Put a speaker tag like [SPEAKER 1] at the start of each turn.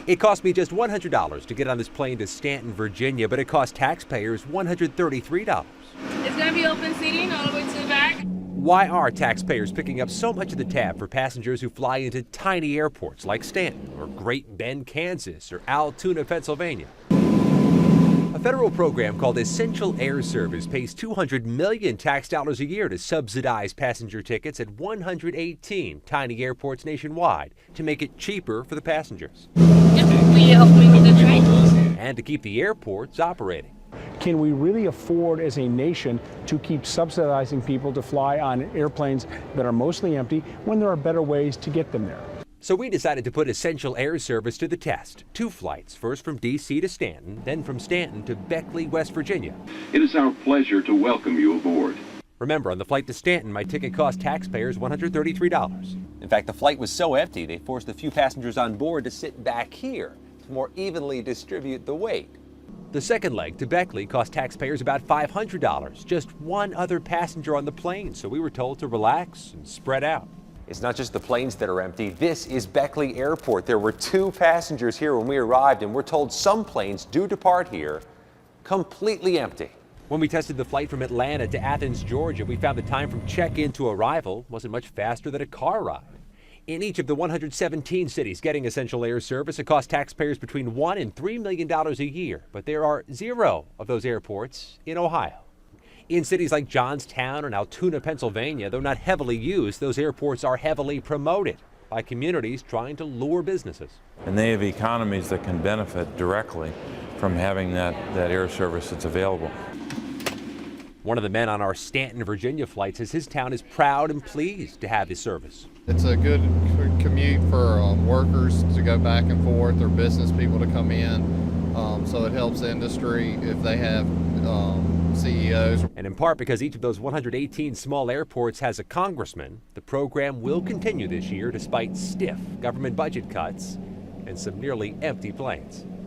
[SPEAKER 1] It cost me just $100 to get on this plane to Stanton, Virginia, but it cost taxpayers $133.
[SPEAKER 2] It's going to be open seating all the way to the back.
[SPEAKER 1] Why are taxpayers picking up so much of the tab for passengers who fly into tiny airports like Stanton or Great Bend, Kansas or Altoona, Pennsylvania? A federal program called Essential Air Service pays $200 million tax dollars a year to subsidize passenger tickets at 118 tiny airports nationwide to make it cheaper for the passengers.
[SPEAKER 2] Yep, we help me with the train.
[SPEAKER 1] And to keep the airports operating.
[SPEAKER 3] Can we really afford as a nation to keep subsidizing people to fly on airplanes that are mostly empty when there are better ways to get them there?
[SPEAKER 1] So we decided to put Essential Air Service to the test. 2 flights, first from D.C. to Stanton, then from Stanton to Beckley, West Virginia.
[SPEAKER 4] It is our pleasure to welcome you aboard.
[SPEAKER 1] Remember, on the flight to Stanton, my ticket cost taxpayers $133. In fact, the flight was so empty, they forced the few passengers on board to sit back here to more evenly distribute the weight. The second leg to Beckley cost taxpayers about $500. Just one other passenger on the plane, so we were told to relax and spread out. It's not just the planes that are empty. This is Beckley Airport. There were 2 passengers here when we arrived, and we're told some planes do depart here completely empty. When we tested the flight from Atlanta to Athens, Georgia, we found the time from check-in to arrival wasn't much faster than a car ride. In each of the 117 cities getting Essential Air Service, it costs taxpayers between $1 and $3 million a year, but there are 0 of those airports in Ohio. In cities like Johnstown and Altoona, Pennsylvania, though not heavily used, those airports are heavily promoted by communities trying to lure businesses.
[SPEAKER 5] And they have economies that can benefit directly from having that air service that's available.
[SPEAKER 1] One of the men on our Stanton, Virginia flight says his town is proud and pleased to have this service.
[SPEAKER 6] It's a good commute for workers to go back and forth, or business people to come in, so it helps the industry if they have CEOs.
[SPEAKER 1] And in part because each of those 118 small airports has a congressman, the program will continue this year despite stiff government budget cuts and some nearly empty planes.